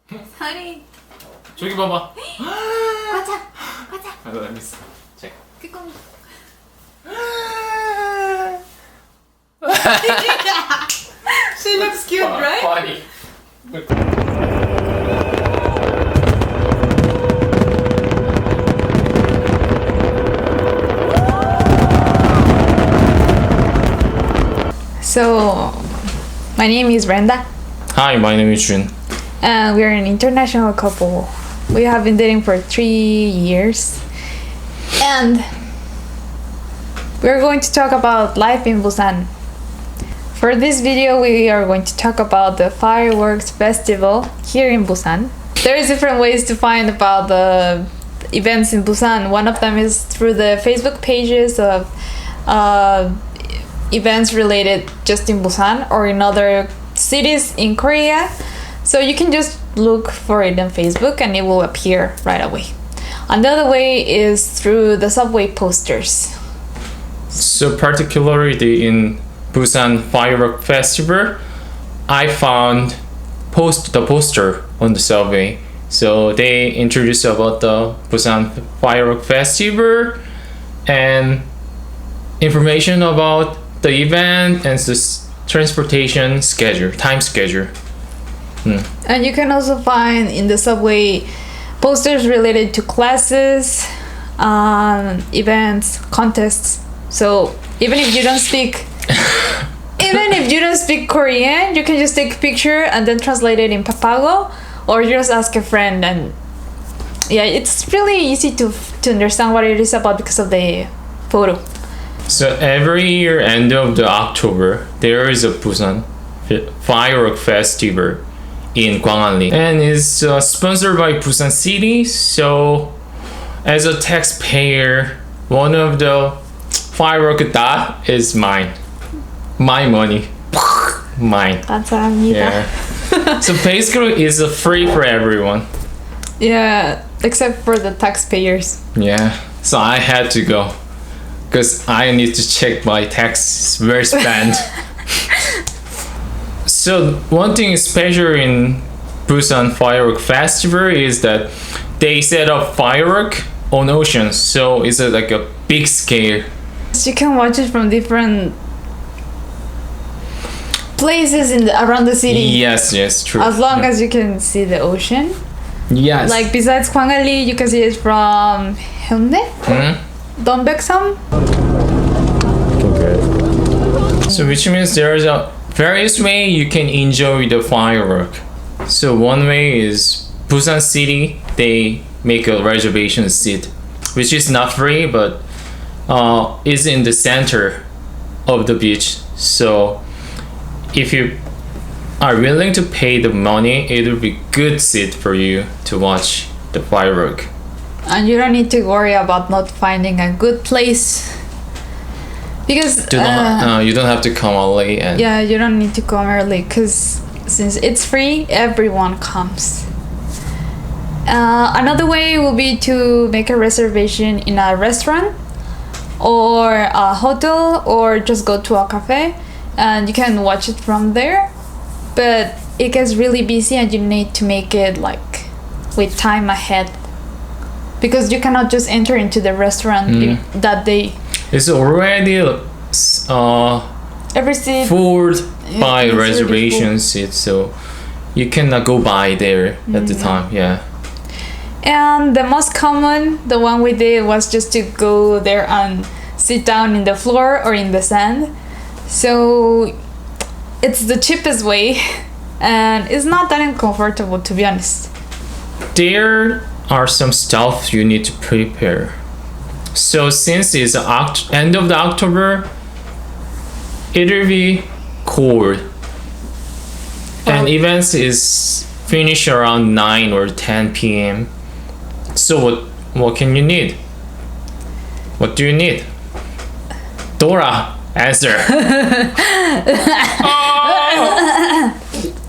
Honey. 저기 봐봐. 과자. Let me see. Check. 그건. She looks cute, right? Funny. So, my name is Brenda. Hi, my name is Jun. And we're an international couple. We have been dating for 3 years. And we're going to talk about life in Busan. For this video, we are going to talk about the Fireworks Festival here in Busan. There is different ways to find about the events in Busan. One of them is through the Facebook pages of events related just in Busan or in other cities in Korea. So you can just look for it on Facebook and it will appear right away. Another way is through the subway posters. So particularly in Busan Fireworks Festival, I found the poster on the subway. So they introduced about the Busan Fireworks Festival and information about the event and the transportation schedule, time schedule. And you can also find in the subway posters related to classes, events, contests. So even if you don't speak Korean, you can just take a picture and then translate it in Papago, or just ask a friend. And yeah, it's really easy to understand what it is about because of the photo. So every year, end of the October, there is a Busan Fireworks Festival in Gwanghwaling, and it's sponsored by Busan City. So as a taxpayer, one of the fireworks that is mine, my money, mine. 감사합니다. Yeah. So basically, it's free for everyone. Yeah, except for the taxpayers. Yeah. So I had to go because I need to check my tax where spent. So one thing special in Busan Fireworks Festival is that they set up fireworks on oceans, so it's like a big scale. You can watch it from different places around the city. Yes, true. As long as you can see the ocean. Yes. Like besides Gwanghwaling, you can see it from Hyundai, Donbaeksam. Okay. So which means there's a various way you can enjoy the firework. So one way is Busan City, they make a reservation seat, which is not free, but is in the center of the beach. So if you are willing to pay the money, it will be good seat for you to watch the firework. And you don't need to worry about not finding a good place. Because you don't have to come early. And yeah, you don't need to come early because since it's free, everyone comes. Another way will be to make a reservation in a restaurant or a hotel, or just go to a cafe and you can watch it from there. But it gets really busy and you need to make it like with time ahead, because you cannot just enter into the restaurant that day. It's already Every seat full by it's reservation really seats, so you cannot go by there at the time. Yeah. And the most common, the one we did, was just to go there and sit down in the floor or in the sand. So it's the cheapest way and it's not that uncomfortable, to be honest. There are some stuff you need to prepare. So since it's end of the October, it will be cold. And events is finish around 9 or 10 p.m. So what can you need? What do you need? Dora, answer. Oh!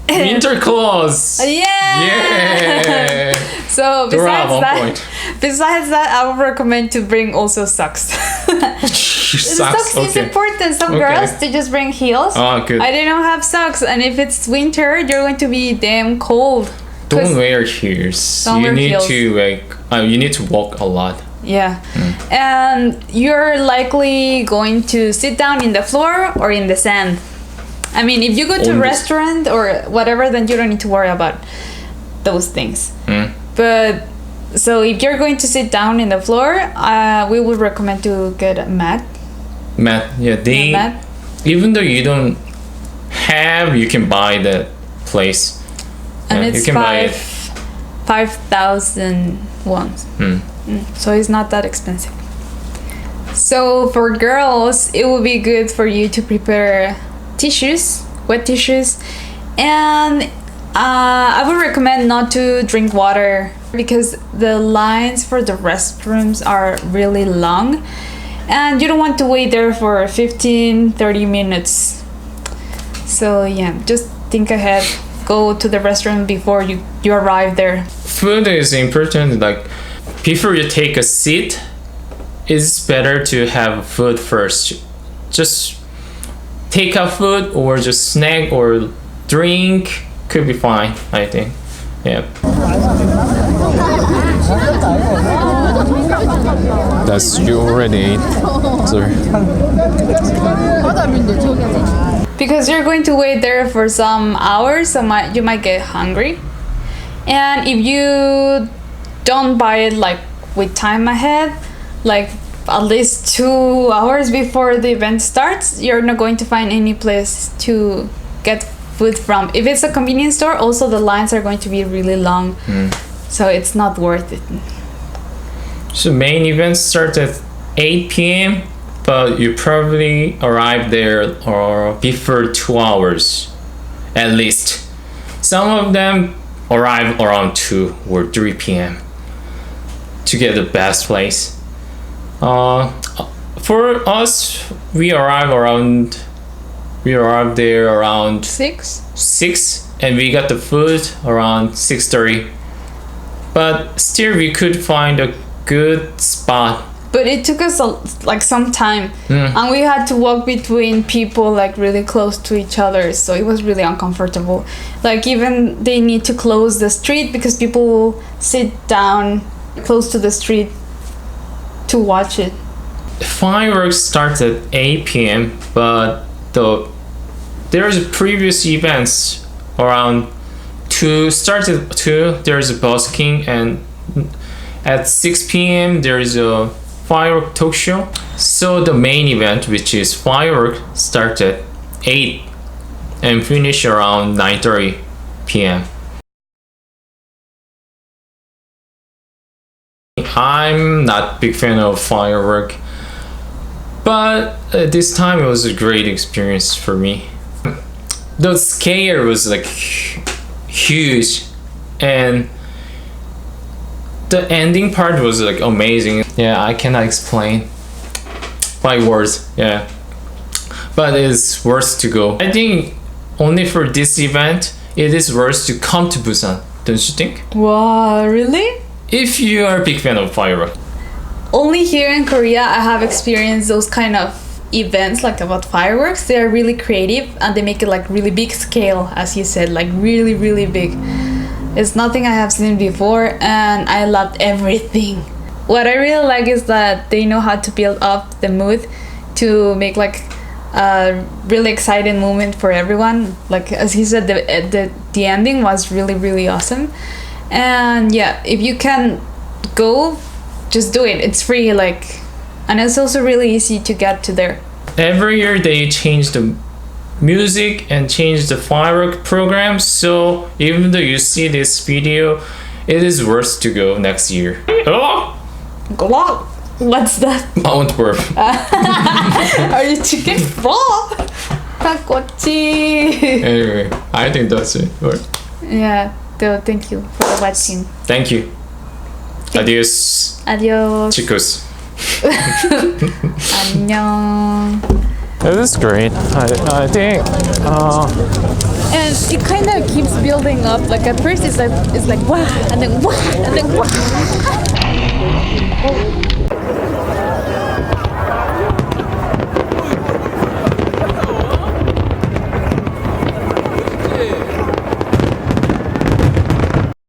Winter clothes. Yeah. So besides that, I would recommend to bring also socks. Socks is important. Some girls, they just bring heels. Oh, good. I didn't have socks, and if it's winter, you're going to be damn cold. Don't wear heels. Don't You wear need heels. to you need to walk a lot. Yeah. And you're likely going to sit down in the floor or in the sand. I mean, if you go to a restaurant or whatever, then you don't need to worry about those things. But so if you're going to sit down in the floor, we would recommend to get a mat. Mat, yeah, they Mat. even though you don't have, you can buy that place. And Yeah, it's you can buy it. 5,000 won. So it's not that expensive. So for girls, it would be good for you to prepare tissues, wet tissues, and I would recommend not to drink water because the lines for the restrooms are really long and you don't want to wait there for 15-30 minutes. So yeah, just think ahead, go to the restaurant before you arrive there. Food is important. Like before you take a seat, it's better to have food first. Just take out food or just snack or drink could be fine, I think. Yeah. That's you already ate. Sorry. Because you're going to wait there for some hours, so you might get hungry. And if you don't buy it like with time ahead, like at least 2 hours before the event starts, you're not going to find any place to get food from. If it's a convenience store, also the lines are going to be really long, so it's not worth it. So main events start at 8 p.m. but you probably arrive there or before 2 hours at least. Some of them arrive around 2 or 3 p.m. to get the best place. For us, we arrive there around 6 and we got the food around 6:30. But still we could find a good spot. But it took us like some time, and we had to walk between people like really close to each other, so it was really uncomfortable. Like even they need to close the street because people sit down close to the street to watch it. Fireworks starts at 8 p.m. but there's previous events around 2 starts at 2. There's a busking and at 6 p.m. there's a firework talk show. So the main event, which is firework, starts at 8 and finish around 9:30 p.m. I'm not big fan of firework, but this time it was a great experience for me. The scale was like huge, and the ending part was like amazing. Yeah, I cannot explain by words. Yeah, but it's worth to go. I think only for this event it is worth to come to Busan, don't you think? Wow, really? If you are a big fan of fireworks. Only here in Korea I have experienced those kind of events like about fireworks. They are really creative and they make it like really big scale, as you said, like really really big. It's nothing I have seen before and I loved everything. What I really like is that they know how to build up the mood to make like a really exciting moment for everyone. Like as he said, the ending was really really awesome. And yeah, if you can go, just do it. It's free, like, and it's also really easy to get to there. Every year they change the music and change the firework program, so even though you see this video, it is worth to go next year. Oh! What's that? Mount Burp. Are you chicken? Takochi. Anyway, I think that's it. Yeah, so thank you for watching. Thank you. Adios. Adios. Chicos. 안녕. It is great. I think. And it kind of keeps building up. Like at first it's like wow, and then wow, and then wow.